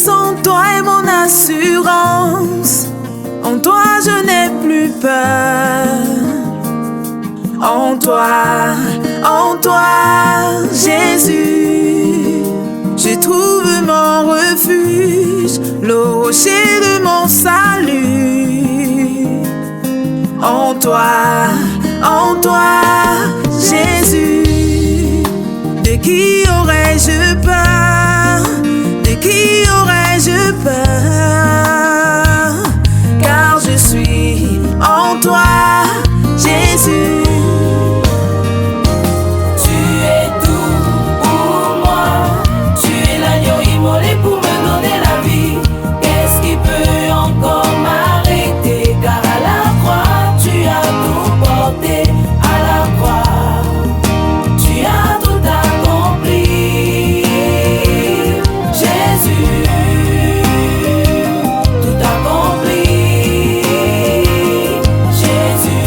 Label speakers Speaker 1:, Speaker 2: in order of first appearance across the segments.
Speaker 1: puissance en toi est mon assurance. En toi je n'ai plus peur. En toi, Jésus, je trouve mon refuge, le rocher de mon salut. En toi, Jésus, de qui aurais-je peur? De qui aurais-je peur? Car je suis en toi, Jésus.
Speaker 2: Tu es tout pour moi. Tu es l'agneau immolé pour me donner la vie. Qu'est-ce qui peut encore m'arrêter? Car à la croix, tu as tout porté. À la croix, tu as tout accompli. Jésus, tout accompli. Jésus,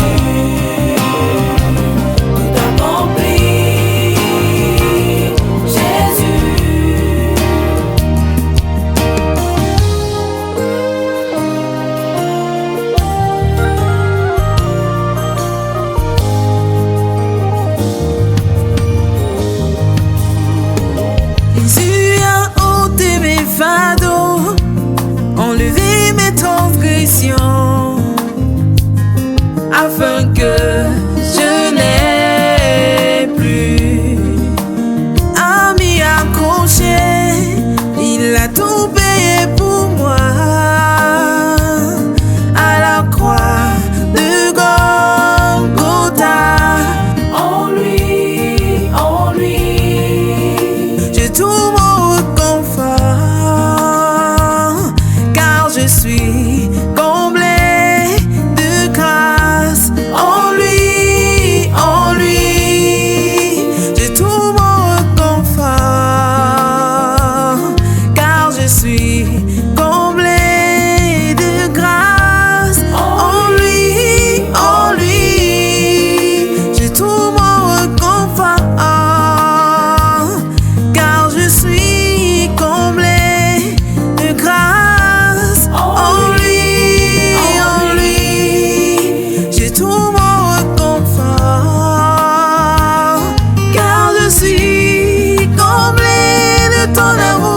Speaker 2: tout accompli. Jésus.
Speaker 1: Jésus a ôté mes fardeaux, enlevé mes transgressions, afin que je n'ai plus à m'y accrocher. Il a tout payé pour moi à la croix de Golgotha.
Speaker 2: En lui,
Speaker 1: Je trouve mon réconfort, car je suis comblé de grâce. En lui, je trouve mon réconfort, car je suis comblé de grâce. En lui, je trouve mon réconfort, car je suis comblé de grâce. En lui, je trouve mon réconfort, car je suis comblé de ton amour.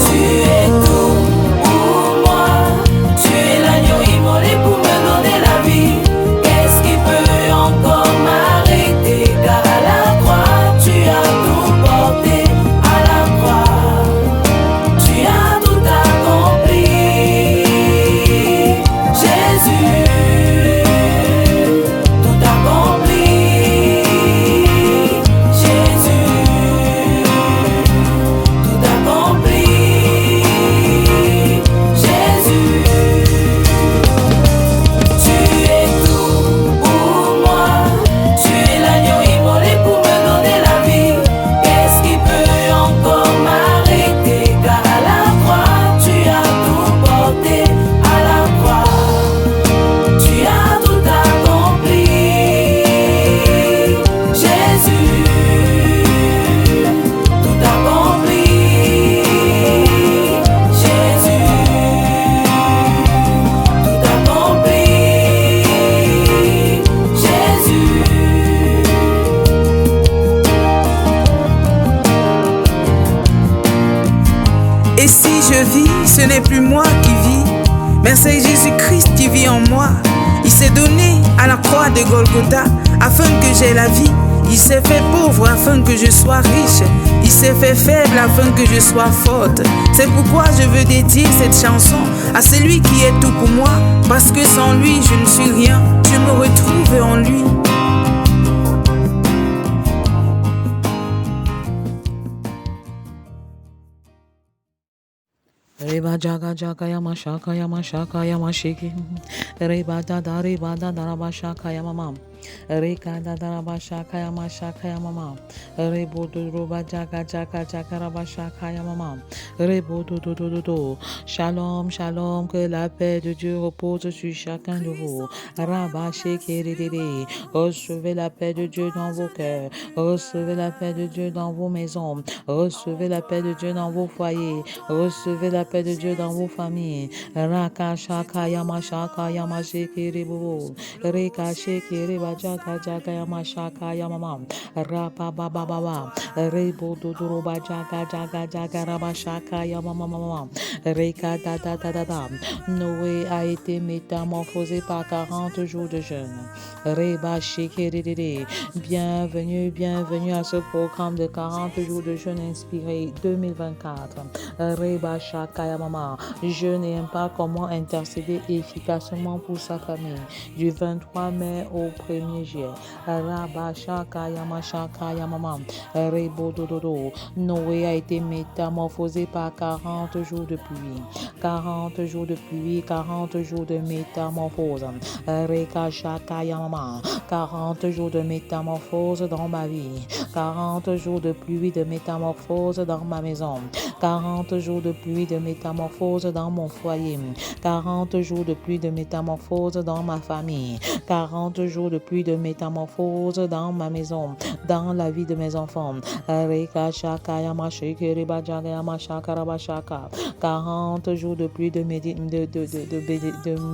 Speaker 2: tu es tout pour moi. Tu es l'agneau immolé pour me donner la vie. Qu'est-ce qui peut encore m'arrêter? Car à la croix, tu as tout porté. À la croix, tu as tout accompli. Jésus, tout accompli. Jésus, tout accompli. Jésus, tu es tout pour moi. Tu es l'agneau immolé pour me donner la vie. Qu'est-ce qui peut encore m'arrêter? Car à la croix, tu as tout porté. À la croix, tu as tout accompli. Jésus, tout accompli. Jésus, tout accompli. Jésus.
Speaker 1: Et si je vis, ce n'est plus moi qui vis, mais c'est Jésus-Christ qui vit en moi. Il s'est donné à la croix de Golgotha afin que j'aie la vie. Il s'est fait pauvre afin que je sois riche. Il s'est fait faible afin que je sois forte. C'est pourquoi je veux dédier cette chanson à celui qui est tout pour moi, parce que sans lui je ne suis rien. Je me retrouve en lui.
Speaker 3: Reba jaga jaga yama shaka yama shiki. Reba da raba shaka yama mam. Reka da raba shaka yama mam. Rebo do roba jaga raba shaka yama mam. Rebo do. Shalom, shalom, que la paix de Dieu repose sur chacun de vous. Rabba shiki dede. Recevez la paix de Dieu dans vos cœurs. Recevez la paix de Dieu dans vos maisons. Recevez la paix de Dieu dans vos foyers. Recevez la paix de Dieu dans vos familles. Raka shaka yama shekere bobo. Reka shekere jaka yama shaka yama mam. Rapa baba baba. Rebo dodoro jaka raba shaka yama mama. Reka da. Noé a été métamorphosé par 40 jours de jeûne. Reba shekere dede. Bienvenue à ce programme de 40 jours de jeûne inspiré 2024. Reba Shakaya Mama. Je n'aime pas comment intercéder efficacement pour sa famille. Du 23 mai au 1er juillet. Reba Shakaya Mama. Rebo Dododo. Noé a été métamorphosé par 40 jours de pluie. 40 jours de pluie, 40 jours de métamorphose. Reka Shakaya Mama. 40 jours de métamorphose dans ma vie. 40 jours de pluie, de métamorphose dans ma maison. 40 jours de pluie, de métamorphose dans mon foyer. 40 jours de pluie, de métamorphose dans ma famille. 40 jours de pluie, de métamorphose dans ma maison, dans la vie de mes enfants. 40 jours de pluie, de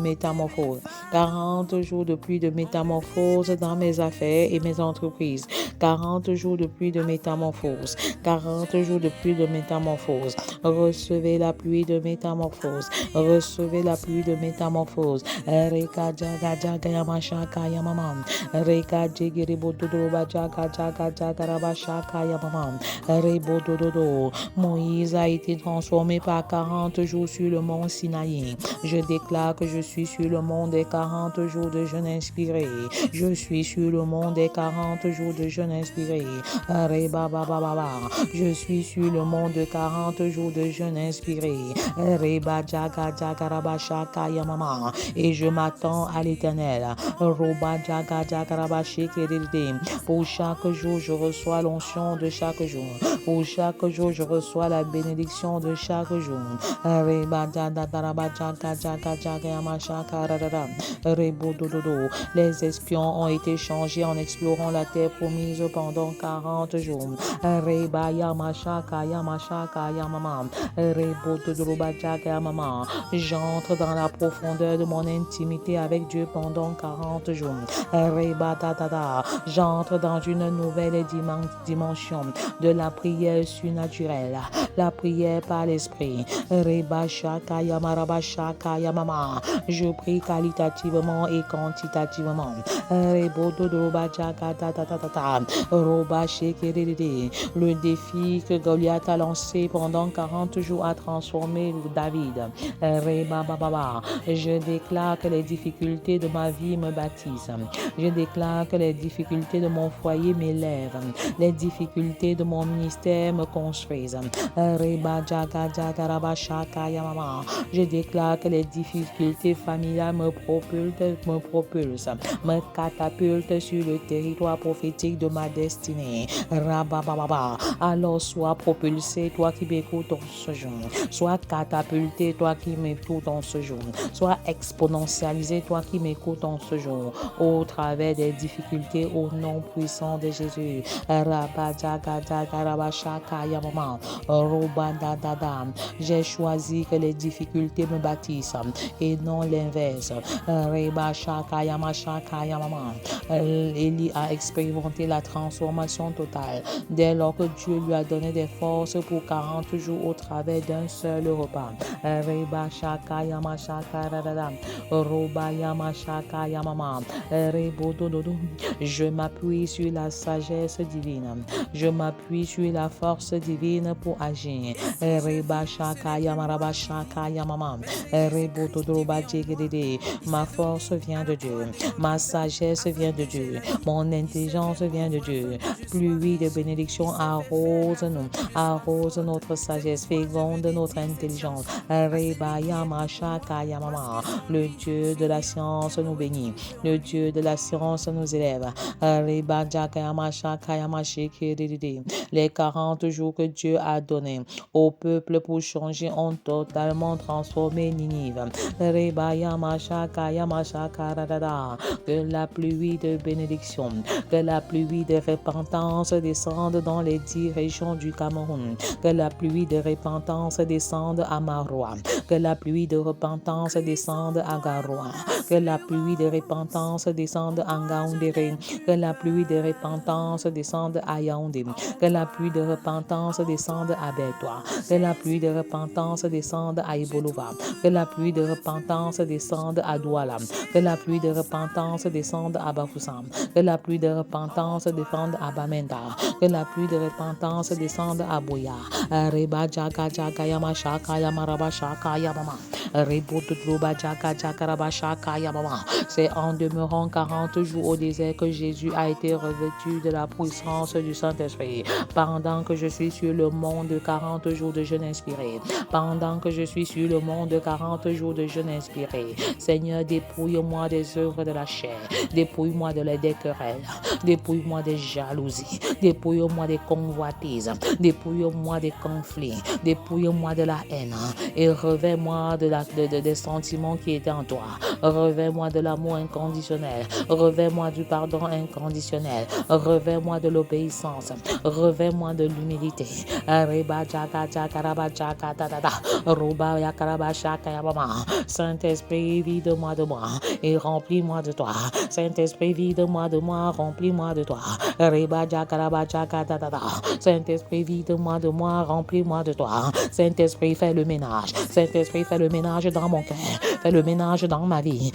Speaker 3: métamorphose. 40 jours de pluie, de métamorphose dans mes affaires et mes entreprises. 40 jours de pluie, de métamorphose. 40 jours de pluie, de métamorphose. Recevez la pluie de métamorphose. Recevez la pluie de métamorphose. Reka jaga yamashaka yamamam. Reka jigiri bododoba jaga rabashaka yamamam. Rebodododo. Moïse a été transformé par 40 jours sur le mont Sinaï. Je déclare que je suis sur le mont des 40 jours de jeûne inspiré. Je suis sur le mont des 40 jours de jeûne inspiré. Je suis sur le mont de 40 jours de jeûne inspiré. Et je m'attends à l'Éternel. Pour chaque jour, je reçois l'onction de chaque jour. Pour chaque jour, je reçois la bénédiction de chaque jour. Les espions ont été changés en explorant la terre promise pendant 40 jours. J'entre dans la profondeur de mon intimité avec Dieu pendant 40 jours. J'entre dans une nouvelle dimension de la prière surnaturelle, la prière par l'esprit. Je prie qualitativement et quantitativement. Le défi que Goliath a lancé pendant 40 jours a transformé David. Je déclare que les difficultés de ma vie me bâtissent. Je déclare que les difficultés de mon foyer m'élèvent. Les difficultés de mon ministère me construisent. Je déclare que les difficultés familiales me propulsent, me catapultent sur le territoire prophétique de ma destinée. Alors sois propulsé, toi qui m'écoutes en ce jour. Sois catapulté, toi qui m'écoutes en ce jour. Sois exponentialisé, toi qui m'écoutes en ce jour. Au travers des difficultés, au nom puissant de Jésus. J'ai choisi que les difficultés me bâtissent et non l'inverse. Élie a expérimenté la transformation totale dès lors que Dieu lui a donné des forces pour 40 jours au travers d'un seul repas. Je m'appuie sur la sagesse divine. Je m'appuie sur la force divine pour agir. Ma force vient de Dieu. Ma sagesse vient de Dieu. Mon intelligence vient de Dieu. Pluie de bénédiction arrose-nous. Arrose notre notre sagesse, féconde notre intelligence. Reba Yama Shaka Yamama. Le Dieu de la science nous bénit. Le Dieu de la science nous élève. Reba Jaka Yama Shaka Yama Shiki. Les 40 jours que Dieu a donnés au peuple pour changer ont totalement transformé Ninive. Reba Yama Shaka Yama Shaka Radada. Que la pluie de bénédiction, que la pluie de repentance descende dans les 10 régions du Cameroun, que la pluie de repentance descende à Maroua, que la pluie de repentance descende à Garoua, que la pluie de repentance descende à Ngaoundéré, que la pluie de repentance descende à Yaoundé, que la pluie de repentance descende à Bétois, que la pluie de repentance descende à Ibolova, que la pluie de repentance descende à Douala, que la pluie de repentance descende à Bafoussam, que la pluie de repentance descende à Bamenda, que la pluie de repentance descende à Boya. Reba Jaga Jaga Yama Shaka Yamaraba Shaka Yamama. Reboutrouba Jaga Jagaraba Shaka Yamama. C'est en demeurant 40 jours au désert que Jésus a été revêtu de la puissance du Saint-Esprit. Pendant que je suis sur le mont de 40 jours de jeûne inspiré, pendant que je suis sur le mont de 40 jours de jeûne inspiré, Seigneur, dépouille-moi des œuvres de la chair, dépouille-moi des querelles, dépouille-moi des jalousies, dépouille-moi des convoitises, dépouille-moi des conflits, dépouille-moi de la haine et revêt-moi des sentiments qui étaient en toi. Revêt-moi de l'amour inconditionnel, revêt-moi du pardon inconditionnel, revêt-moi de l'obéissance, revêt-moi de l'humilité. Saint-Esprit, vide-moi de moi et remplis-moi de toi. Saint-Esprit, vide-moi de moi, remplis-moi de toi. Saint-Esprit, vide-moi de moi, remplis-moi de toi. Saint-Esprit, fais le ménage. Saint-Esprit, fais le ménage dans mon cœur. Fais le ménage dans ma vie.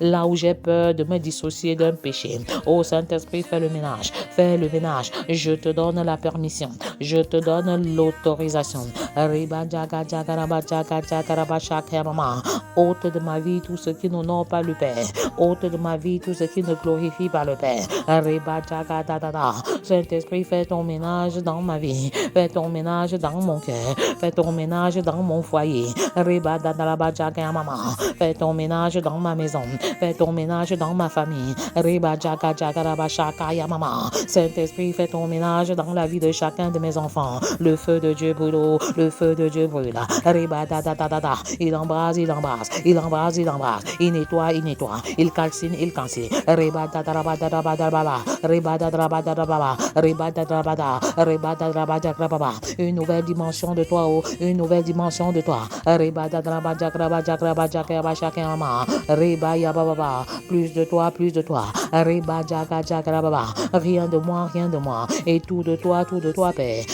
Speaker 3: Là où j'ai peur de me dissocier d'un péché. Oh Saint-Esprit, fais le ménage. Fais le ménage. Je te donne la permission. Je te donne l'autorisation. Ôte de ma vie tout ce qui n'honore pas le Père. Ôte de ma vie tout ce qui ne glorifie pas le Père. Saint-Esprit, fais ton ménage dans ma vie. Fais ton ménage dans mon cœur. Fais ton ménage dans mon foyer. Fais ton ménage dans ma maison. Fais ton ménage dans ma famille. Saint-Esprit, fais ton ménage dans la vie de chacun de mes enfants. Le feu de Dieu brûle. Le feu de Dieu brûle. Il embrase, il embrase. Il embrase, il embrase. Il nettoie, il nettoie. Il calcine, il calcine. Une nouvelle dimension de toi, oh, une nouvelle dimension de toi. Plus de toi, plus de toi. Rien de moi, rien de moi. Et tout de toi, Père.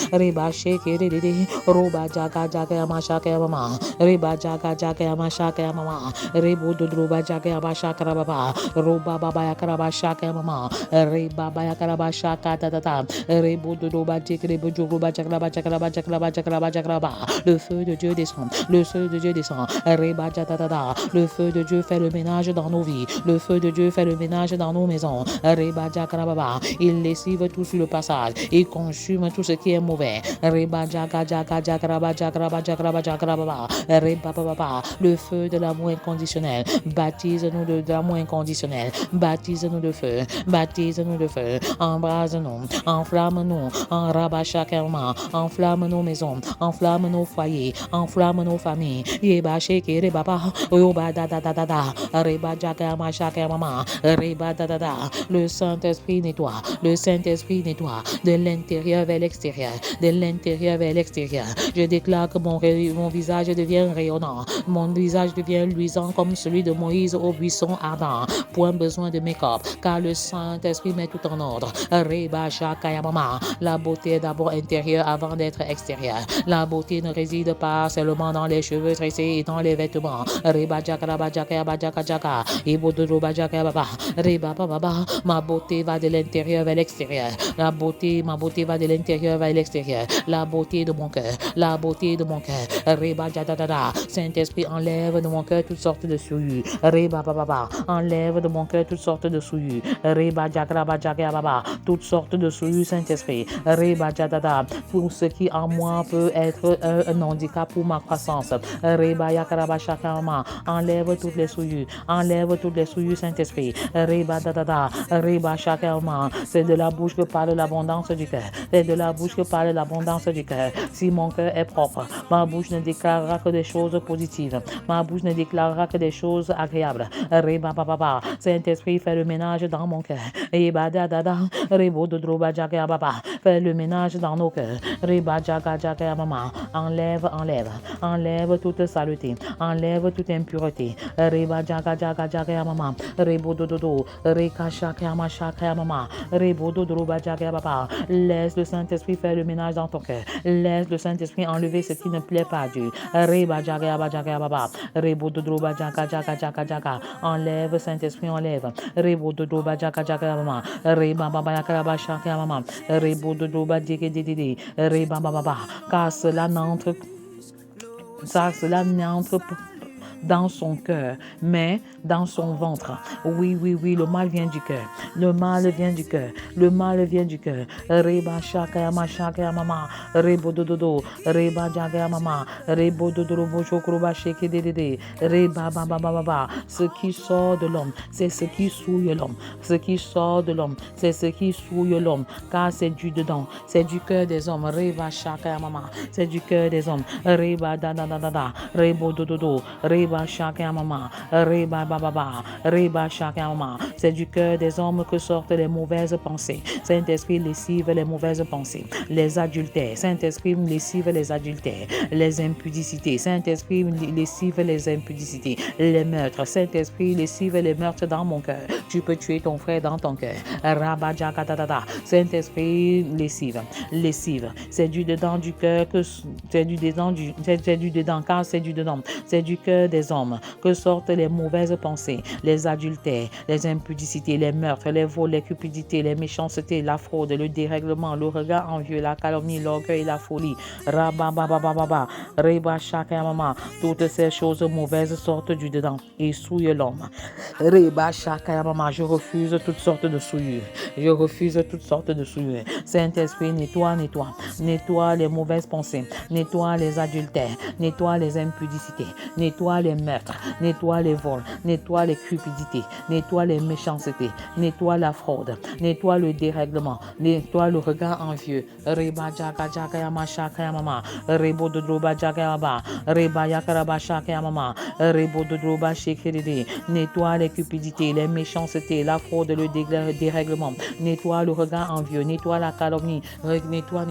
Speaker 3: Roba jaga jaga yama shaka yama. Reba jaga jaga yama shaka yama. Rebo dudruba jaga yama shaka baba. Roba baba yakaraba shaka yama. Reba baba yakaraba shaka tata. Rebo dudruba jekre bujuruba jakraba jakraba jakraba jakraba jakraba. Le feu de Dieu descend. Le feu de Dieu descend. Reba jatata. Le feu de Dieu fait le ménage dans nos vies. Le feu de Dieu fait le ménage dans nos maisons. Reba jakra baba. Il lessive tout sur le passage. Il consume tout ce qui est mauvais. Reba jaga jaga jakraba jakraba jakraba jakraba. Reba baba. Le feu de l'amour inconditionnel. Baptise-nous de l'amour inconditionnel. Baptise-nous de feu. Baptise-nous de feu. Embrase-nous. Enflamme-nous. Enraba chacun. Enflamme nos maisons. Enflamme nos foyers. Enflamme nos familles. Yeba sheke reba ba. Yoba da da da da da. Reba jaga ma chacun mama. Reba da da da. Le Saint-Esprit nettoie. Le Saint-Esprit nettoie. De l'intérieur vers l'extérieur. De l'intérieur vers l'extérieur. Je déclare que mon visage devient rayonnant. Mon visage devient luisant comme celui de Moïse au buisson ardent. Point besoin de make-up, car le Saint-Esprit met tout en ordre. Reba shakaya mama. La beauté est d'abord intérieure avant d'être extérieure. La beauté ne réside pas seulement dans les cheveux tressés et dans les vêtements. Reba jakaraba jakaya bajaka jaka. Ibodoba jakaya baba. Reba baba. Ma beauté va de l'intérieur vers l'extérieur. Ma beauté va de l'intérieur vers l'extérieur. La beauté de mon cœur. La beauté de mon cœur. Reba jadadada. Saint-Esprit, enlève de mon cœur toutes sortes de souillures. Reba baba. Enlève de mon cœur toutes sortes de souillures. Reba jakaraba jakaya baba. Toutes sortes de souillures, Saint-Esprit. Reba Jadada, pour ce qui en moi peut être un handicap pour ma croissance. Reba Yakaraba Shakama, enlève toutes les souillures, enlève toutes les souillures, Saint-Esprit. Reba Dadada, Reba Shakama, c'est de la bouche que parle l'abondance du cœur. C'est de la bouche que parle l'abondance du cœur. Si mon cœur est propre, ma bouche ne déclarera que des choses positives. Ma bouche ne déclarera que des choses agréables. Reba Baba, Saint-Esprit, fais le ménage dans mon cœur. Reba Dadada, Rebo Dodroba Jaga Baba, fais le ménage dans nos cœurs. Reba Jaga Jaga Mama, enlève toute saleté, enlève toute impureté. Reba Jaga Jaga Jaga Mama, Rebo Dododo, Reka Shaka Mashaka Mama, Rebo Dodroba Jaga Baba. Laisse le Saint-Esprit faire le ménage dans ton cœur. Laisse le Saint-Esprit enlever ce qui ne plaît pas à Dieu. Reba Jaga Baba, Rebo Dodroba Jaga Jaga Jaga Jaga. Enlève, Saint-Esprit, enlève. Rebo Dodroba Jaga Jaga Mama, Reba Baba Yakaraba Shaka Mama, Rebo Dodroba Dike Didi, Reba Baba. Car cela n'entre dans son cœur, mais dans son ventre. Oui, le mal vient du cœur. Le mal vient du cœur. Le mal vient du cœur. Reba Shakaya Mama, Rebo Dodo, Reba Jagaya Mama, Rebo Dodo Bojokroba Sheke Dede, Reba Baba. Ce qui sort de l'homme, c'est ce qui souille l'homme. Ce qui sort de l'homme, c'est ce qui souille l'homme. Car c'est du dedans, c'est du cœur des hommes. Reba Shakaya Mama, c'est du cœur des hommes. Reba da, Rebo Dodo, Reba Shakaya Mama, Reba Baba, Reba Shakaya Mama. C'est du cœur des hommes que sortent les mauvaises pensées. Saint-Esprit lessive les mauvaises pensées, les adultères. Saint-Esprit lessive les adultères, les impudicités. Saint-Esprit lessive les impudicités, les meurtres. Saint-Esprit lessive les meurtres dans mon cœur. Tu peux tuer ton frère dans ton cœur. Rabba Jakatata. Saint-Esprit lessive. C'est du dedans du cœur que c'est du dedans car c'est du dedans. C'est du cœur des hommes que sortent les mauvaises pensées, les adultères, les impudicités, les meurtres, les vols, les cupidités, les méchancetés, la fraude, le dérèglement, le regard envieux, la calomnie, l'orgueil, la folie. Rabba Reba Shakaya Mama. Toutes ces choses mauvaises sortent du dedans et souillent l'homme. Reba Shakaya Mama. Je refuse toutes sortes de souillures. Je refuse toutes sortes de souillures. Saint-Esprit, nettoie les mauvaises pensées, nettoie les adultères, nettoie les impudicités, nettoie les meurtres, nettoie les vols, nettoie les cupidités, nettoie les méchancetés, nettoie la fraude, nettoie le dérèglement, nettoie le regard envieux. Reba Jaga Yama Shaka Mama, Rebo Dodroba Jaga Yaba, Reba Yakaraba Shaka Mama, Rebo Dodroba Shekiri, nettoie les cupidités, les méchancetés, la fraude, le dérèglement, nettoie le regard envieux, nettoie la calomnie, nettoie,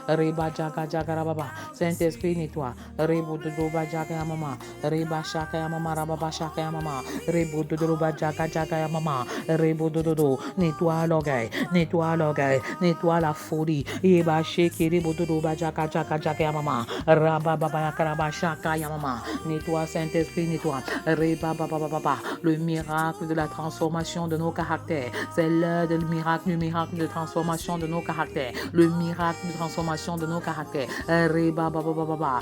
Speaker 3: Reba Jaga Baba, Saint-Esprit nettoie, Rebo Dodroba Jaga Mama, Reba Shaka Mama, Rababa Shaka Mama, Rebo Dodroba Jaga Mama, Rebo Dodo, nettoie l'orgueil, nettoie la folie, Eba Shekiri Dodroba Jaga Mama, Rababa Yakaraba Shaka Mama, nettoie Saint-Esprit, nettoie, Reba Baba, le miracle de la transformation de nos caractères, c'est l'heure du miracle de transformation de nos caractères, le miracle de transformation de nos caractères, Reba Baba,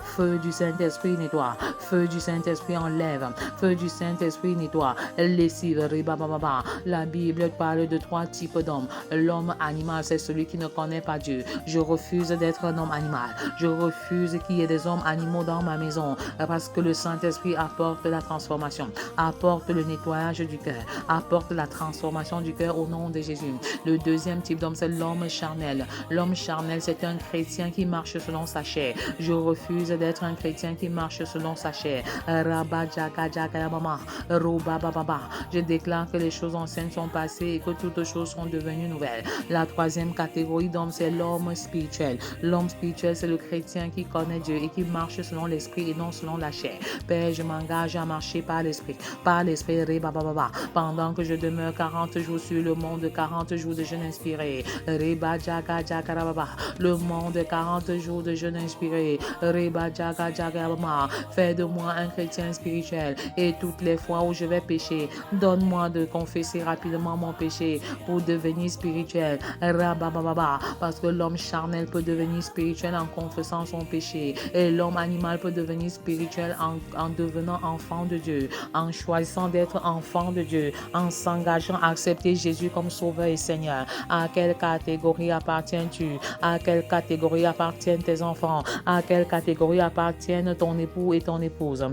Speaker 3: feu du Saint-Esprit nettoie, feu du Saint-Esprit enlève, feu du Saint-Esprit nettoie, lessive, Reba Baba. La Bible parle de 3 types d'hommes. L'homme animal, c'est celui qui ne connaît pas Dieu. Je refuse d'être un homme animal. Je refuse qu'il y ait des hommes animaux dans ma maison parce que le Saint-Esprit apporte la transformation, apporte le nettoyage du cœur, apporte la transformation du cœur au nom de Jésus. Le deuxième type d'homme, c'est l'homme charnel. L'homme charnel, c'est un chrétien qui marche selon sa chair. Je refuse d'être un chrétien qui marche selon sa chair. Rabba Jaga Mama, Roba Baba. Je déclare que les choses anciennes sont passées et que toutes choses sont devenues nouvelles. La troisième catégorie d'homme, c'est l'homme spirituel. L'homme spirituel, c'est le chrétien qui connaît Dieu et qui marche selon l'esprit et non selon la chair. Père, je m'engage à marcher par l'esprit, Reba Baba. Pendant que je demeure 40 jours sur le monde, 40 jours de jeûne inspiré. Reba Jaga Baba. Le monde, 40 jours de jeûne inspiré. Reba Jaga Fais de moi un chrétien spirituel. Et toutes les fois où je vais pécher, donne-moi de confesser rapidement mon péché pour devenir spirituel. Parce que l'homme charnel peut devenir spirituel en confessant son péché. Et l'homme animal peut devenir spirituel en devenant enfant de Dieu, en choisissant d'être enfant de Dieu, en s'engageant à accepter Jésus comme sauveur et Seigneur. À quelle catégorie appartiens-tu? À quelle catégorie appartiennent tes enfants? À quelle catégorie appartiennent ton époux et ton épouse?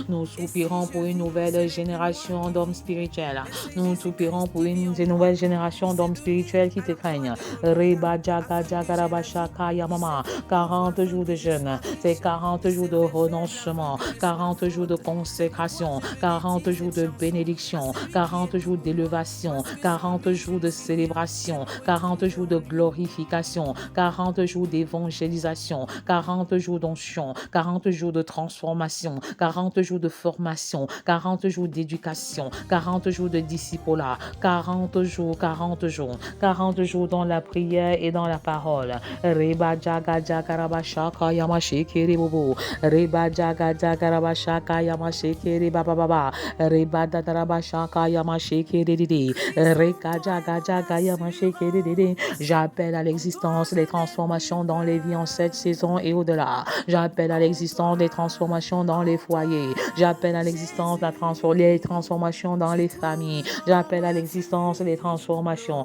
Speaker 3: Nous soupirons pour une nouvelle génération d'hommes spirituels. Nous soupirons pour une nouvelle génération d'hommes spirituels qui te craignent. 40 jours de jeûne, c'est 40 jours de renoncement, 40 jours de consécration, 40 jours de bénédiction, 40 jours d'élévation, 40 jours de célébration, 40 jours de glorification, 40 jours d'évangélisation, 40 jours d'onction, 40 jours de transformation, 40 jours de formation, 40 jours d'éducation, 40 jours de discipulat, 40 jours, 40 jours, 40 jours dans la prière et dans la parole. Reba jaga jagarabashaka yamashikiri bobo. Reba jaga jagarabashaka yamashikiri baba. Reba dadarabashaka yamashikiri didi. Reka jaga jaga yamashikiri didi. J'appelle à l'existence les transformations dans les vies en cette saison et au-delà. J'appelle à l'existence des transformations dans les foyers. J'appelle à l'existence les transformations dans les familles. J'appelle à l'existence les transformations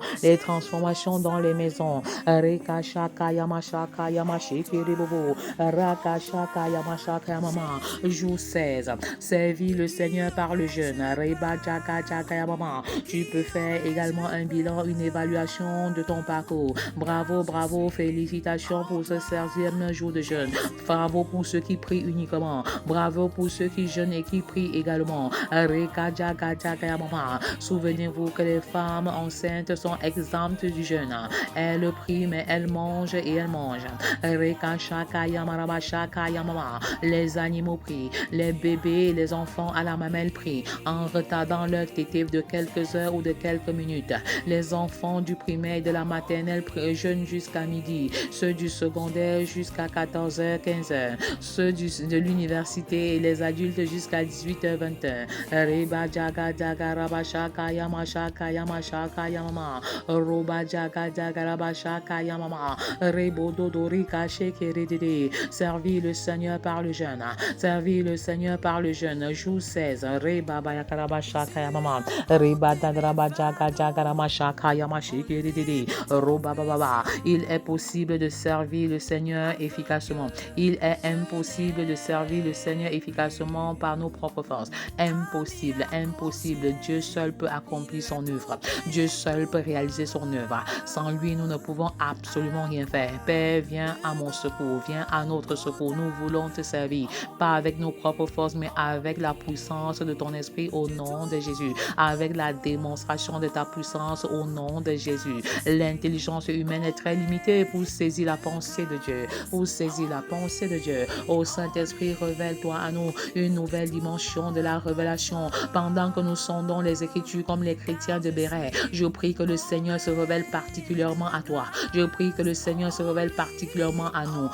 Speaker 3: dans les maisons. Reka shaka yamashaka yamashikiri bobo. Raka shaka yamashaka yamama. Jour 16. Servis le Seigneur par le jeûne. Reba jaka jaka yamama. Tu peux faire également un bilan, une évaluation de ton parcours. Bravo, bravo, félicitations pour ce 16e jour de jeûne. Bravo pour ceux qui prient uniquement. Bravo pour ceux qui jeûnent et qui prient également. Reka jaka jaka yamama. Souvenez-vous que les femmes enceintes sont exemptes du jeûne. Elles prient, mais elles mangent et elles mangent. Reka shaka yamaraba shaka yamama. Les animaux prient. Les bébés et les enfants à la mamelle prient en retardant leur tétée de quelques heures ou de quelques minutes. Les enfants du primaire et de la maternelle jeûnent jusqu'à midi. Ceux du secondaire jusqu'à 14h, 15h. Ceux de l'université et les adultes jusqu'à 18h, 20h. Reba jaga jaga raba shaka yamashaka yamashaka yamama. Roba jaga jaga raba shaka yamama. Rebo dodorika shekeredede. Servis le Seigneur par le jeûne. Servis le Seigneur par le jeûne. Jour 16. Reba bayakaraba shaka yamama. Reba dadraba jaga jaga raba shaka yamashekeredede. Roba baba. Il est possible de servir le Seigneur efficacement. Il est impossible de servir le Seigneur efficacement par nos propres forces. Impossible, impossible. Dieu seul peut accomplir son œuvre. Dieu seul peut réaliser son œuvre. Sans lui, nous ne pouvons absolument rien faire. Père, viens à mon secours, viens à notre secours. Nous voulons te servir, pas avec nos propres forces, mais avec la puissance de ton esprit au nom de Jésus, avec la démonstration de ta puissance au nom de Jésus. L'intelligence humaine est très limitée pour saisir la pensée de Dieu, pour saisir la pensée de Dieu. Ô Saint-Esprit, révèle-toi à nous une nouvelle dimension de la révélation. Pendant que nous sondons les Écritures comme les chrétiens de Béret, je prie que le Seigneur se révèle particulièrement à toi. Je prie que le Seigneur se révèle particulièrement à nous.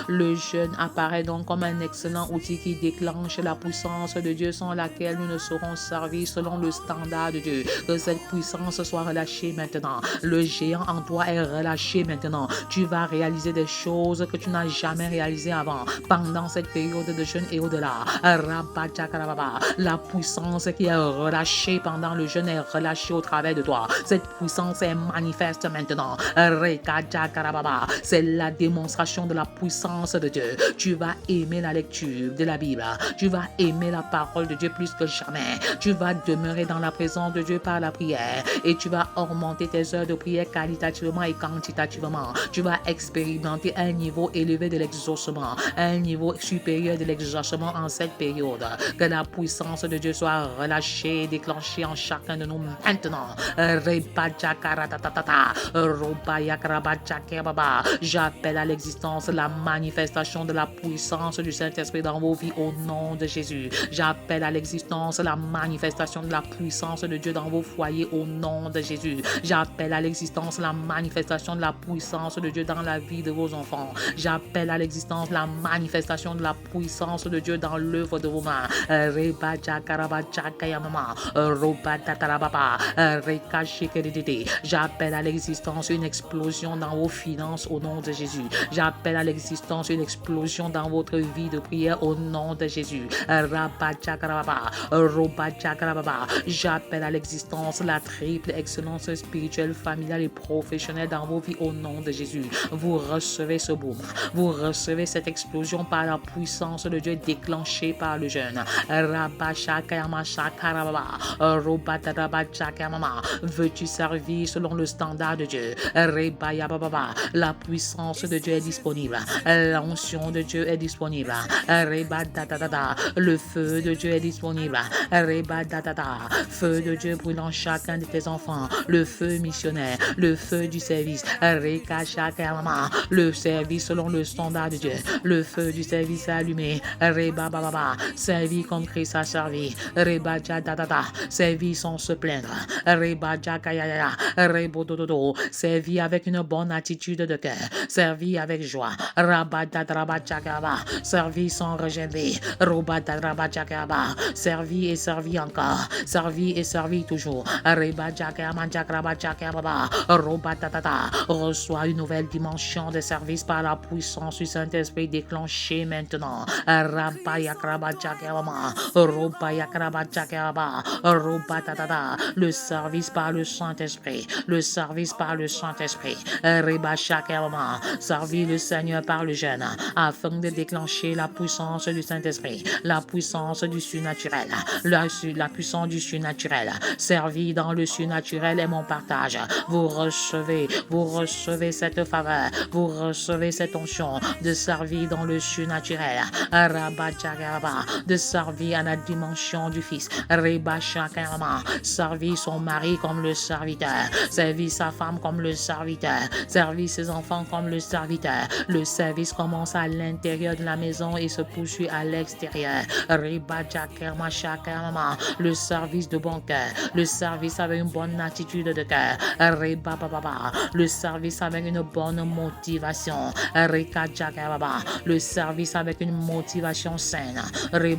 Speaker 3: Le jeûne apparaît donc comme un excellent outil qui déclenche la puissance de Dieu sans laquelle nous ne saurons servir selon le standard de Dieu. Que cette puissance soit relâchée maintenant. Le géant en toi est relâché maintenant. Tu vas réaliser des choses que tu n'as jamais réalisées avant pendant cette période de jeûne et au-delà. La puissance qui est relâchée pendant le jeûne est relâchée au travers de toi. Cette puissance est manifeste maintenant. C'est la démonstration de la puissance de Dieu. Tu vas aimer la lecture de la Bible. Tu vas aimer la parole de Dieu plus que jamais. Tu vas demeurer dans la présence de Dieu par la prière et tu vas augmenter tes heures de prière qualitativement et quantitativement. Tu vas expérimenter un niveau élevé de l'exaucement, un niveau supérieur de l'exaucement en cette période. Que la puissance de Dieu soit relâchée et déclenchée en chacun de nous maintenant. J'appelle à l'existence la manifestation de la puissance du Saint-Esprit dans vos vies au nom de Jésus. J'appelle à l'existence la manifestation de la puissance de Dieu dans vos foyers au nom nom de Jésus. J'appelle à l'existence la manifestation de la puissance de Dieu dans la vie de vos enfants. J'appelle à l'existence la manifestation de la puissance de Dieu dans l'œuvre de vos mains. J'appelle à l'existence une explosion dans vos finances au nom de Jésus. J'appelle à l'existence une explosion dans votre vie de prière au nom de Jésus. J'appelle à l'existence la triple excellence spirituelle, familiale et professionnelle dans vos vies au nom de Jésus. Vous recevez ce boom. Vous recevez cette explosion par la puissance de Dieu déclenchée par le jeûne. Veux-tu servir selon le standard de Dieu? La puissance de Dieu est disponible. L'onction de Dieu est disponible. Le feu de Dieu est disponible. Feu de Dieu brûlant chacun de tes enfants. Le feu missionnaire. Le feu du service. Le service selon le standard de Dieu. Le feu du service est allumé. Servir comme Christ a servi. Servir sans se plaindre. Servir avec une bonne attitude de cœur. Servir avec joie. Servir sans regimber. Servir et servir encore. Servir et servir toujours. Reçois une nouvelle dimension de service par la puissance du Saint-Esprit déclenchée maintenant. Le service par le Saint-Esprit. Le service par le Saint-Esprit. Servir le Seigneur par le jeûne afin de déclencher la puissance du Saint-Esprit, la puissance du surnaturel, la puissance du surnaturel. Servir dans le surnaturel est mon partage. Vous recevez cette faveur, vous recevez cette onction de servir dans le surnaturel, de servir à la dimension du Fils, servir son mari comme le serviteur, servir sa femme comme le serviteur, servir ses enfants comme le serviteur. Le service commence à l'intérieur de la maison et se poursuit à l'extérieur. Le service de bon cœur, le service avec une bonne attitude de cœur, le service avec une bonne motivation, le service avec une motivation saine, le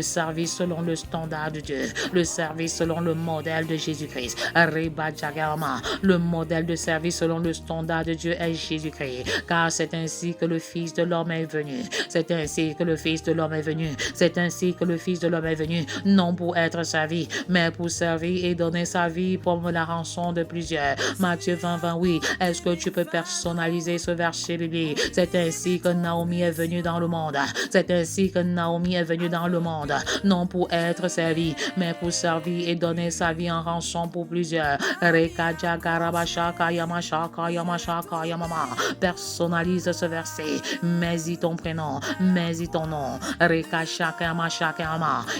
Speaker 3: service selon le standard de Dieu, le service selon le modèle de Jésus-Christ. Le modèle de service selon le standard de Dieu est Jésus-Christ, car c'est ainsi que le Fils de l'homme est venu. C'est ainsi que le Fils de l'homme est venu. C'est ainsi que le Fils de l'homme est venu, non pour être servi, mais pour servir et donner sa vie pour la rançon de plusieurs. Matthieu 20, oui. Est-ce que tu peux personnaliser ce verset biblique? C'est ainsi que Naomi est venue dans le monde. C'est ainsi que Naomi est venue dans le monde, non pour être servi, mais pour servir et donner sa vie en rançon pour plusieurs. Personnalise ce verset. Mets-y ton prénom, mets-y ton nom.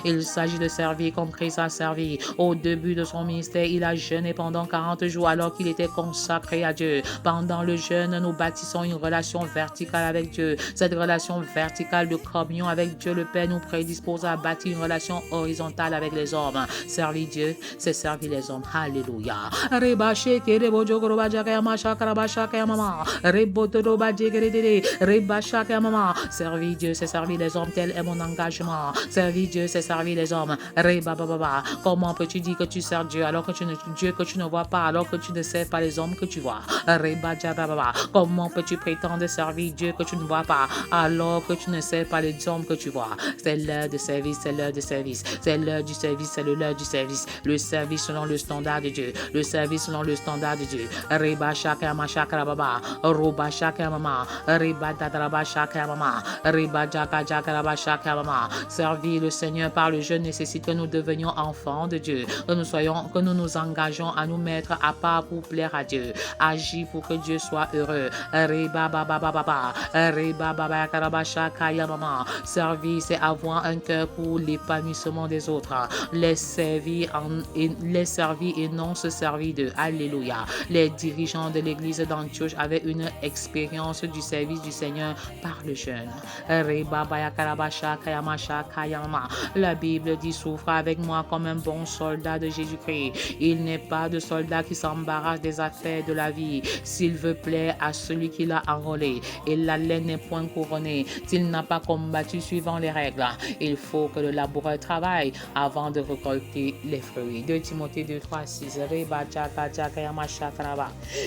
Speaker 3: Il s'agit de servir comme Christ a servi. Au début de son ministère, il a jeûné pendant 40 jours alors qu'il était consacré à Dieu. Pendant le jeûne, nous bâtissons une relation verticale avec Dieu. Cette relation verticale de communion avec Dieu le Père nous prédispose à bâtir une relation horizontale avec les hommes. Servir Dieu, c'est servir les hommes. Alléluia. Servir Dieu, c'est servir les hommes, tel est mon engagement. Servir Dieu, c'est servir les hommes. Comment peux-tu dire que tu sers Dieu alors que Dieu que tu ne vois pas, alors que tu ne sers pas les hommes que tu vois? Comment peux-tu prétendre servir Dieu que tu ne vois pas alors que tu ne sers pas les hommes que tu vois? C'est l'heure de service, c'est l'heure de service, c'est l'heure du service, c'est l'heure du service. Le service selon le standard de Dieu, le service selon le standard de Dieu. Servir le Seigneur par le jeûne nécessite que nous devenions enfants de Dieu, que nous nous engageons à nous mettre à part pour plaire à Dieu. Agir pour que Dieu soit heureux. Servir, c'est avoir un cœur pour l'épanouissement des autres. Les servir et non se servir d'eux. Alléluia. Les dirigeants de l'église d'Antioche avaient une expérience du service du Seigneur par le jeûne. La Bible dit souffre avec moi comme un bon soldat de Jésus-Christ. Il n'est pas de soldat qui s'embarrasse des affaires de la vie. S'il veut plaire à celui qui l'a enrôlé et la laine n'est point couronnée, s'il n'a pas combattu suivant les règles, il faut que le laboureur travaille avant de récolter les fruits. 2 Timothée 2, 3, 6.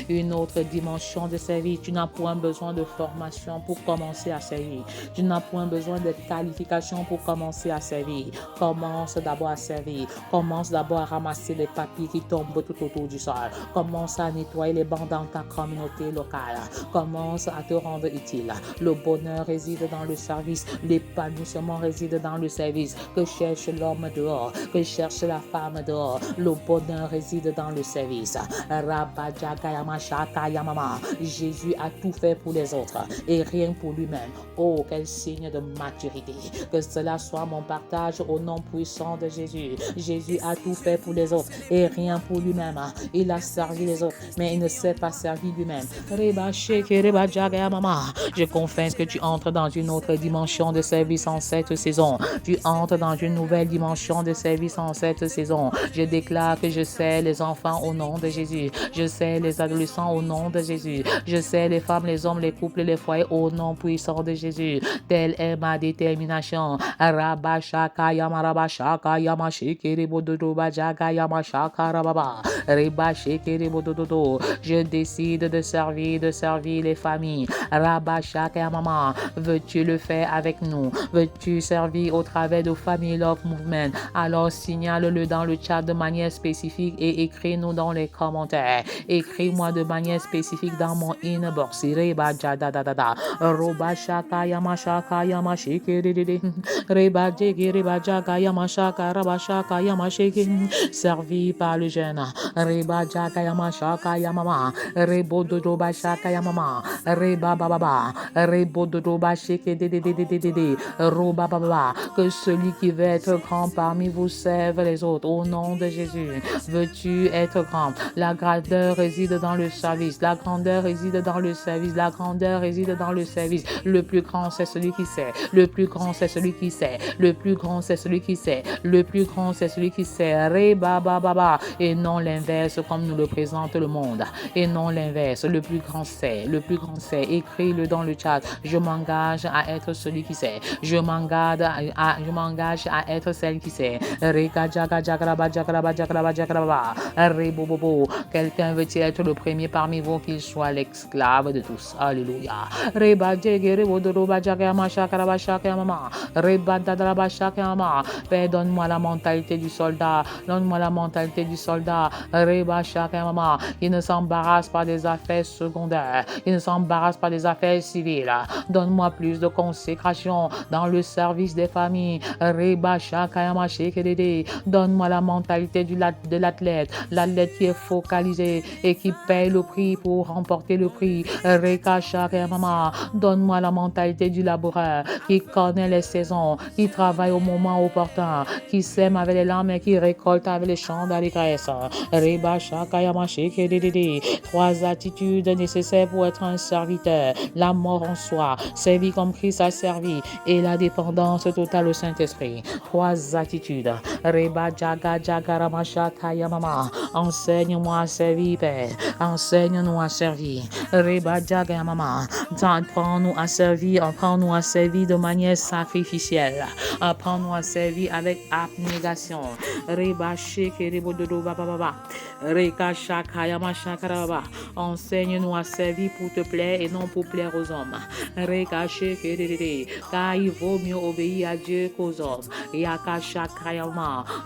Speaker 3: Une autre dimension de service. Tu n'as point besoin de formation pour commencer à servir. Tu n'as point besoin de qualification pour commencer à servir. Commence d'abord à servir. Commence d'abord à ramasser les papiers qui tombent tout autour du sol. Commence à nettoyer les bancs dans ta communauté locale. Commence à te rendre utile. Le bonheur réside dans le service. L'épanouissement réside dans le service. Que cherche l'homme dehors, que cherche la femme dehors. Le bonheur réside dans le service. Jésus a tout fait pour les autres et rien pour lui-même. Oh, quel signe de maturité. Que cela soit mon partage au nom puissant de Jésus. Jésus a tout fait pour les autres et rien pour lui-même. Il a servi les autres, mais il ne s'est pas servi lui-même. Je confesse que tu entres dans une autre dimension de service en cette saison. Tu entres dans une nouvelle dimension de service en cette saison. Je déclare que je sais les enfants au nom de Jésus. Je sais les adolescents au nom de Jésus. Je sais les femmes, les hommes, les couples, les foyers au nom puissant de Jésus. Telle est ma détermination. Je décide de servir les familles. Veux-tu le faire avec nous? Veux-tu servir au travers de Family Love Movement? Alors signale-le dans le chat de manière spécifique et écris-nous dans les commentaires. Écris-moi de manière spécifique dans mon inbox. Servi par le jeune. Que celui qui veut être grand parmi vous serve les autres au nom de Jésus. Veux-tu être grand? La grandeur réside dans le service. La grandeur réside dans le service. La grandeur réside dans le service. Le plus grand, c'est celui qui sait. Le plus grand, c'est celui qui sait. Le plus grand, c'est celui qui sait. Le plus grand, c'est celui qui sait. Et non l'inverse comme nous le présente le monde. Et non l'inverse. Le plus grand sait. Le plus grand sait. Écris-le dans le chat. Je m'engage à être celui qui sait. Je m'engage à être celle qui sait. Quelqu'un veut-il être le premier parmi vous, qu'il soit l'esclave de tous? Alléluia. Père, donne-moi la mentalité du soldat. Donne-moi la mentalité du soldat. Il ne s'embarrasse pas des affaires secondaires. Il ne s'embarrasse pas des affaires civiles. Donne-moi plus de consécration dans le service des familles. Donne-moi la mentalité de l'athlète. L'athlète qui est focalisé et qui paye le prix pour remporter le prix. Donne-moi la mentalité du laboureur qui connaît les saisons, qui travaille au moment opportun, qui sème avec les larmes et qui récolte avec les chants d'allégresse. 3 attitudes nécessaires pour être un serviteur. La mort en soi, servi comme Christ a servi, et la dépendance totale au Saint-Esprit. 3 attitudes. Enseigne-moi à servir, Père. Enseigne-nous à servir. Apprends-nous à servir. Apprends-nous à servir de manière sacrificielle. Apprends-nous à servir avec abnégation. Enseigne-nous à servir pour te plaire et non pour plaire aux hommes. Car il vaut mieux obéir à Dieu qu'aux hommes.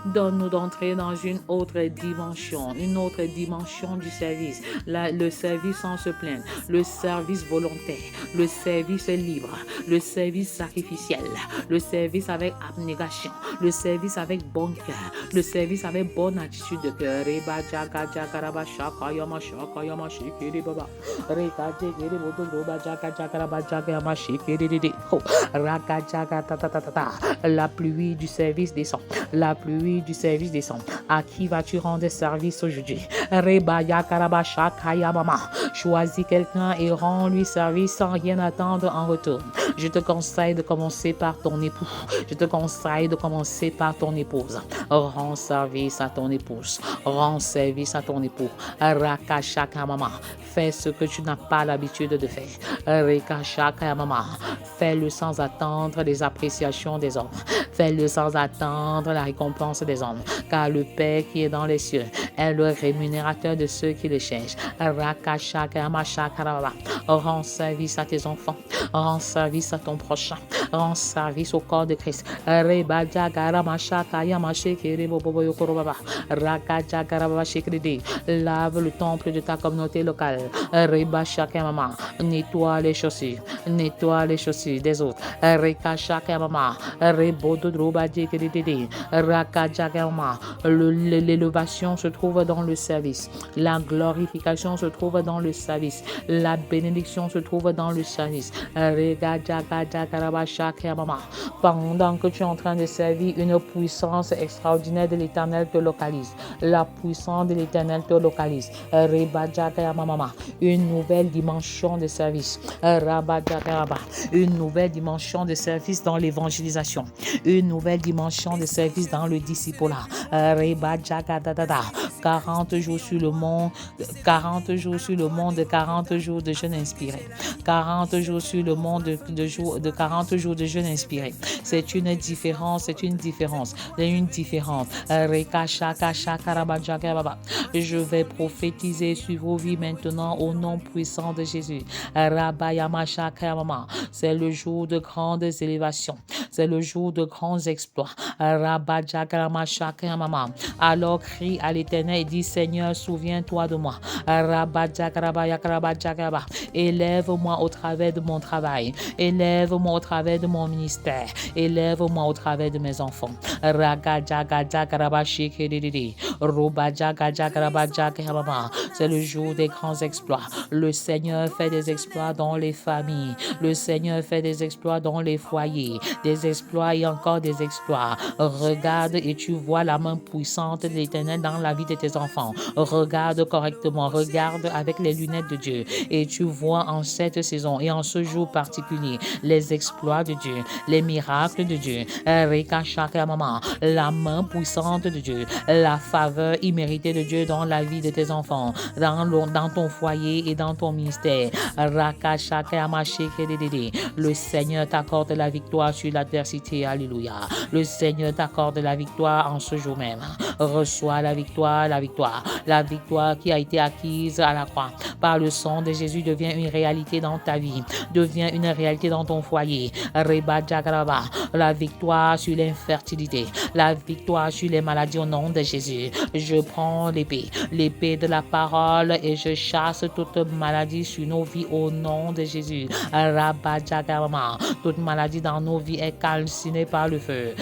Speaker 3: Donne-nous d'entrer dans une autre dimension du service. Le service sans se plaindre, le service volontaire, le service libre, le service sacrificiel, le service avec abnégation, le service avec bon cœur, le service avec bonne attitude de cœur. La pluie du service descend. La pluie du service descend. À qui vas-tu rendre service aujourd'hui? Rebaya Karabasha Kaya Mama. Choisis quelqu'un et rends-lui service sans rien attendre en retour. Je te conseille de commencer par ton époux. Je te conseille de commencer par ton épouse. Rends service à ton épouse. Rends service à ton époux. Rakashaka Mama. Fais ce que tu n'as pas l'habitude de faire. Rekashaka Mama. Fais-le sans attendre les appréciations des hommes. Fais-le sans attendre la récompense des hommes. Car le Père qui est dans les cieux est le rémunérateur de ceux qui le cherchent. Rakashaka Mashaka. Rends service à tes enfants. Rends service à ton prochain. Rends service au corps de Christ. Lave le temple de ta communauté locale. Nettoie les chaussures. Nettoie les chaussures des autres. L'élévation se trouve dans le service. La glorification se trouve dans le service. La bénédiction se trouve dans le service. Pendant que tu es en train de servir, une puissance extraordinaire de l'Éternel te localise. La puissance de l'Éternel te localise. Une nouvelle dimension de service. Une nouvelle dimension de service dans l'évangélisation. Une nouvelle dimension de service dans le discipulat. 40 jours sur le monde, 40 jours sur le monde, 40 jours de jeûne inspiré. 40 jours sur le monde de 40 jours de jeûne inspiré. C'est une différence, c'est une différence, c'est une différence. Je vais prophétiser sur vos vies maintenant au nom puissant de Jésus. C'est le jour de grandes élévations. C'est le jour de grands exploits. Alors crie à l'Éternel et dis Seigneur, souviens-toi de moi. Élève-moi au travers de mon travail. Élève-moi au travers de mon ministère. Élève-moi au travers de mes enfants. C'est le jour des grands exploits. Le Seigneur fait des exploits dans les familles. Le Seigneur fait des exploits dans les foyers. Des exploits et encore des exploits. Regarde et tu vois la main puissante de l'Éternel dans la vie de tes enfants. Regarde correctement. Regarde avec les lunettes de Dieu. Et tu vois en cette saison et en ce jour particulier les exploits de Dieu, les miracles de Dieu. La main puissante de Dieu, la faveur imméritée de Dieu dans la vie de tes enfants, dans ton foyer et dans ton ministère. Le Seigneur t'accorde la victoire sur l'adversité. Alléluia. Le Seigneur t'accorde la victoire en ce jour même. Reçois la victoire, la victoire. La victoire qui a été acquise à la croix par le sang de Jésus devient une réalité dans ta vie, devient une réalité dans ton foyer. La victoire sur l'infertilité, la victoire sur les maladies au nom de Jésus. Je prends l'épée de la parole et je chasse toute maladie sur nos vies au nom de Jésus. Toute maladie dans nos vies est calcinée par le feu.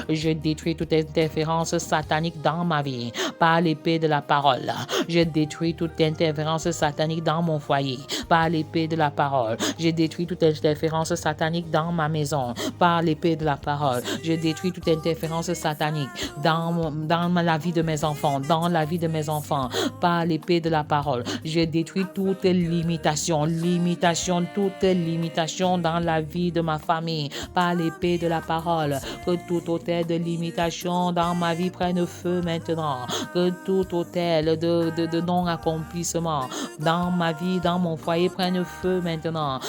Speaker 3: Je détruis toute interférence satanique dans ma vie par l'épée de la parole. Je détruis toute interférence satanique dans mon foyer par l'épée de la parole. Je détruis toute interférence satanique dans ma maison par l'épée de la parole. Je détruis toute interférence satanique dans la vie de mes enfants, dans la vie de mes enfants par l'épée de la parole. Je détruis toute limitation, toute limitation dans la vie de ma famille par l'épée de la parole. Que tout hôtel de limitation dans ma vie prenne feu maintenant. Que tout hôtel de non-accomplissement dans ma vie, dans mon foyer prenne feu maintenant.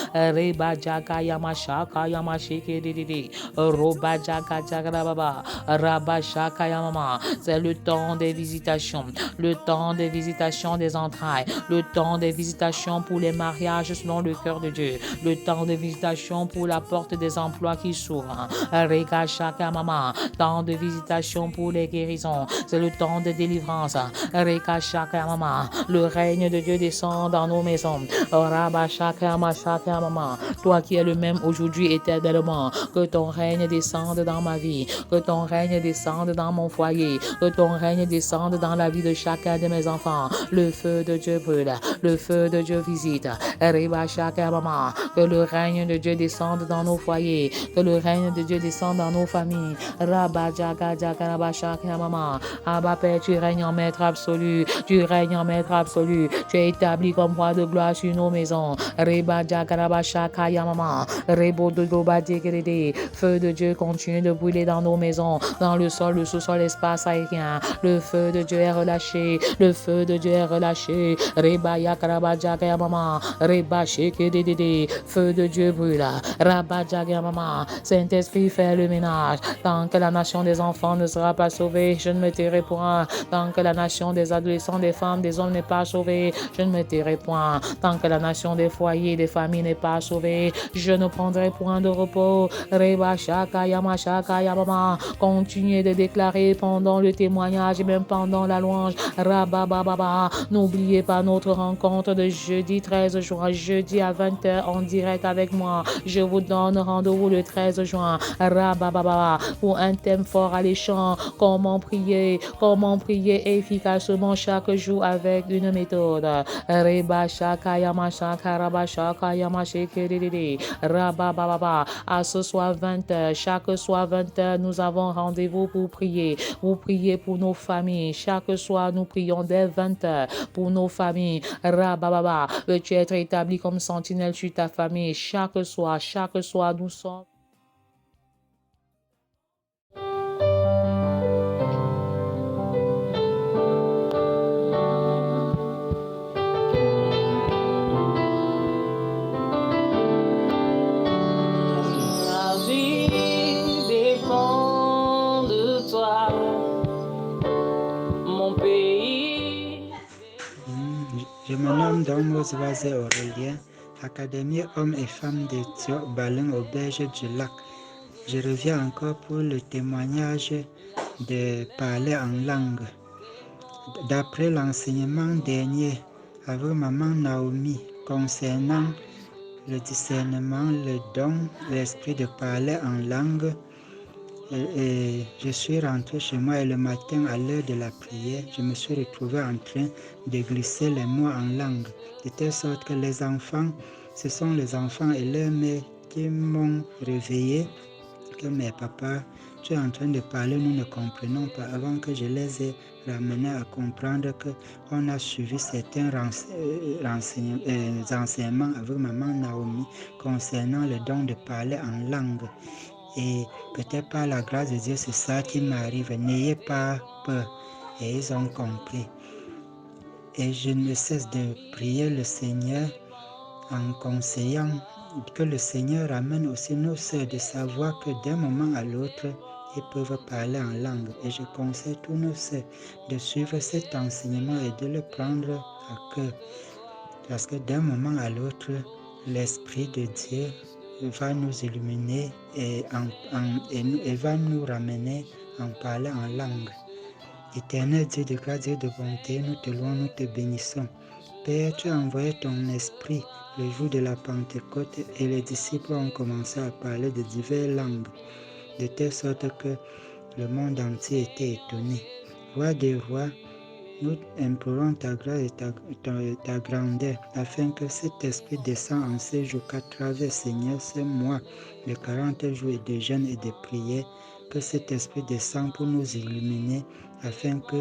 Speaker 3: C'est le temps des visitations, le temps des visitations des entrailles, le temps des visitations pour les mariages selon le cœur de Dieu, le temps de visitation pour la porte des emplois qui s'ouvre. Dans temps de visitation pour les guérisons. C'est le temps de délivrance. Reka Shaka Mama. Le règne de Dieu descend dans nos maisons. Rabba Shaka Mama. Toi qui es le même aujourd'hui éternellement. Que ton règne descende dans ma vie. Que ton règne descende dans mon foyer. Que ton règne descende dans la vie de chacun de mes enfants. Le feu de Dieu brûle. Le feu de Dieu visite. Reba Shaka Mama. Que le règne de Dieu descende dans nos foyers. Que le règne de Dieu descende dans nos familles. Rabba Jaga Jaga Rabba Shaka Mama. Abba Père, tu règnes en maître absolu. Tu règnes en maître absolu. Tu es établi comme roi de gloire sur nos maisons. Reba Jaga Rabba Shaka Mama. Rebo de Doba Degredé. Feu de Dieu continue de brûler dans nos maisons, dans le sol, le sous-sol, l'espace aérien. Le feu de Dieu est relâché. Le feu de Dieu est relâché. Reba Yakaraba Jaga Mama. Reba Sheke Dédé. Feu de Dieu brûle. Rabba Jaga Mama. Saint-Esprit fait le ménage. Tant que la nation des enfants ne sera pas sauvée, je ne me tairai point. Tant que la nation des adolescents, des femmes, des hommes n'est pas sauvée, je ne me tairai point. Tant que la nation des foyers, des familles n'est pas sauvée, je ne prendrai point de repos. Reba Shaka Yama. Continuez de déclarer pendant le témoignage et même pendant la louange. Rabba Baba. N'oubliez pas notre rencontre de jeudi 13 juin, jeudi à 20h en direct avec moi. Je vous donne rendez-vous le 13 juin. Rabba Baba. Pour un thème fort alléchant. Comment prier efficacement chaque jour avec une méthode. Reba Shaka Yama Rabba Shaka Yama Rabba Baba. À ce soir 20h, chaque soir 20h, nous avons rendez-vous pour prier. Vous priez pour nos familles. Chaque soir, nous prions dès 20h pour nos familles. Rabba Baba. Veux-tu être établi comme sentinelle sur ta famille? Chaque soir, nous sommes.
Speaker 4: Je me nomme Domos Vazé Aurélien, Académie Hommes et Femmes de Thio Balin au Berge du Lac. Je reviens encore pour le témoignage de parler en langue. D'après l'enseignement dernier avec maman Naomi concernant le discernement, le don, l'esprit de parler en langue, et je suis rentré chez moi et le matin à l'heure de la prière, je me suis retrouvé en train de glisser les mots en langue, de telle sorte que les enfants, ce sont les enfants et leurs mères qui m'ont réveillé, que mes papas, tu es en train de parler, nous ne comprenons pas, avant que je les ai ramenés à comprendre qu'on a suivi certains enseignements avec maman Naomi concernant le don de parler en langue. Et peut-être par la grâce de Dieu, c'est ça qui m'arrive. N'ayez pas peur. Et ils ont compris. Et je ne cesse de prier le Seigneur en conseillant que le Seigneur amène aussi nos sœurs de savoir que d'un moment à l'autre, ils peuvent parler en langue. Et je conseille tous nos sœurs de suivre cet enseignement et de le prendre à cœur. Parce que d'un moment à l'autre, l'Esprit de Dieu va nous illuminer et va nous ramener en parlant en langue. Éternel Dieu de grâce et de bonté, nous te louons, nous te bénissons. Père, tu as envoyé ton esprit le jour de la Pentecôte et les disciples ont commencé à parler de diverses langues, de telle sorte que le monde entier était étonné. Roi des rois, nous implorons ta grâce et ta grandeur afin que cet esprit descende en ces jours qu'à travers, Seigneur, ces mois de 40 jours de jeûne et de prière, que cet esprit descende pour nous illuminer afin que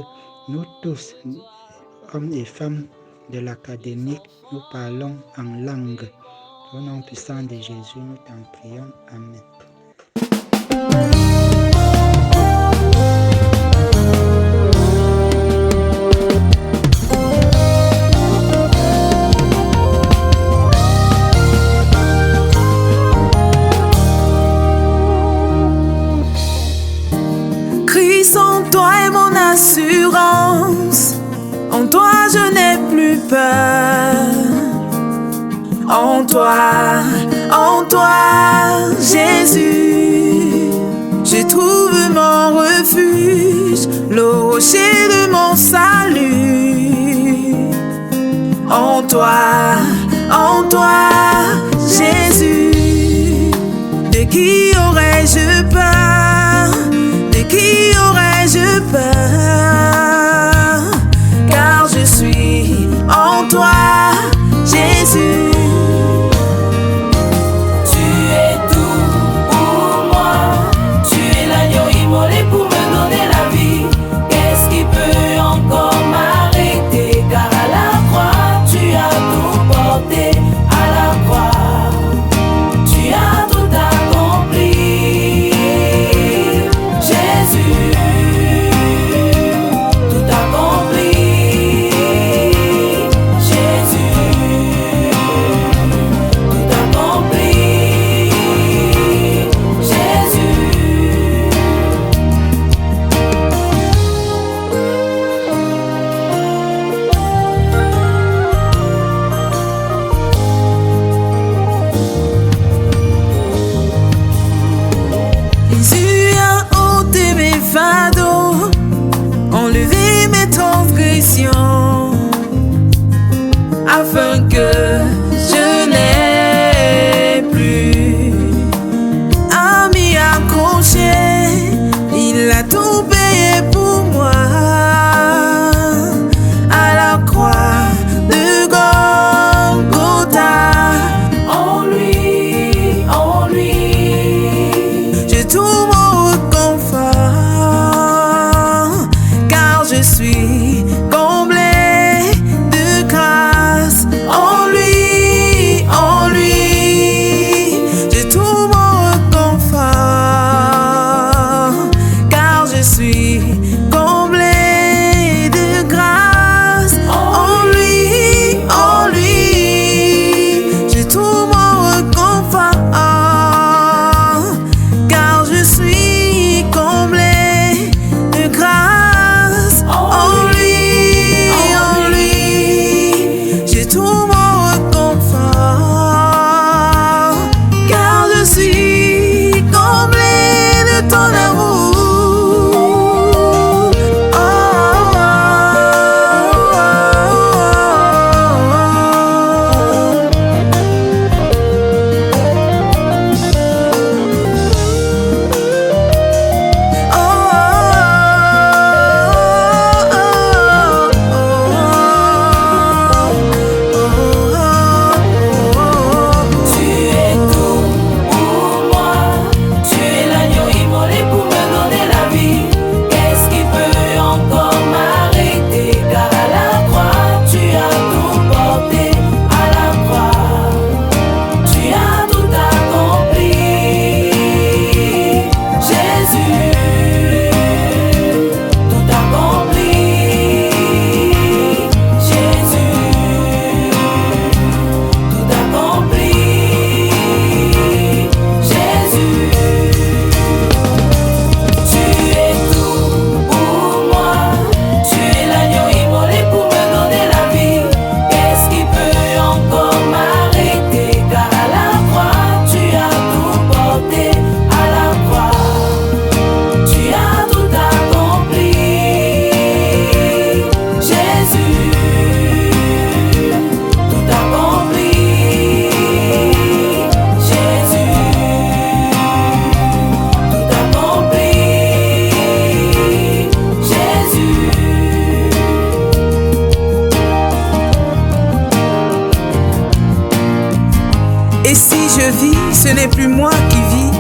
Speaker 4: nous tous, hommes et femmes de l'académie, nous parlons en langue. Au nom puissant de Jésus, nous t'en prions. Amen.
Speaker 1: Christ en toi est mon assurance, en toi je n'ai plus peur. En toi, Jésus, Je trouve mon refuge, le rocher de mon salut. En toi, Jésus. De qui aurais-je peur? De qui aurais-je peur? Car je suis en toi, Jésus.
Speaker 2: Tu es tout pour moi. Tu es l'agneau immolé pour me donner la vie. Qu'est-ce qui peut encore m'arrêter? Car à la croix, tu as tout porté. À la croix, tu as tout accompli. Jésus, tout accompli. Jésus, tout accompli. Jésus.
Speaker 1: Jésus a ôté mes fardeaux, enlevé mes transgressions, afin que je n'ai plus à m'y accrocher. Il a tout payé pour moi à la croix de Golgotha.
Speaker 2: En lui,
Speaker 1: Je trouve mon réconfort, car je suis comblé de grâce. En lui, je trouve mon réconfort, car je suis comblé de grâce. En lui, je trouve mon réconfort, car je suis comblé de grâce. En lui, je trouve mon réconfort, car je suis comblé de ton amour.
Speaker 2: tu es tout pour moi. Tu es l'agneau immolé pour me donner la vie. Qu'est-ce qui peut encore m'arrêter? Car à la croix, tu as tout porté. À la croix, tu as tout accompli. Jésus, tout accompli. Jésus, tout accompli. Jésus, tu es tout pour moi. Tu es l'agneau immolé pour me donner la vie. Qu'est-ce qui peut encore m'arrêter? Car à la croix, tu as tout porté. À la croix, tu as tout accompli. Jésus, tout accompli. Jésus, tout accompli. Jésus.
Speaker 1: Et si je vis, ce n'est plus moi qui vis,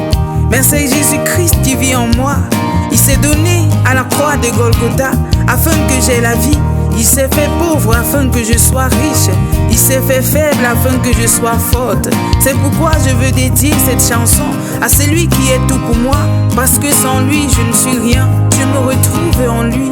Speaker 1: mais c'est Jésus-Christ qui vit en moi. Il s'est donné à la croix de Golgotha afin que j'aie la vie. Il s'est fait pauvre afin que je sois riche. Il s'est fait faible afin que je sois forte. C'est pourquoi je veux dédier cette chanson à celui qui est tout pour moi, parce que sans lui je ne suis rien. Je me retrouve en lui.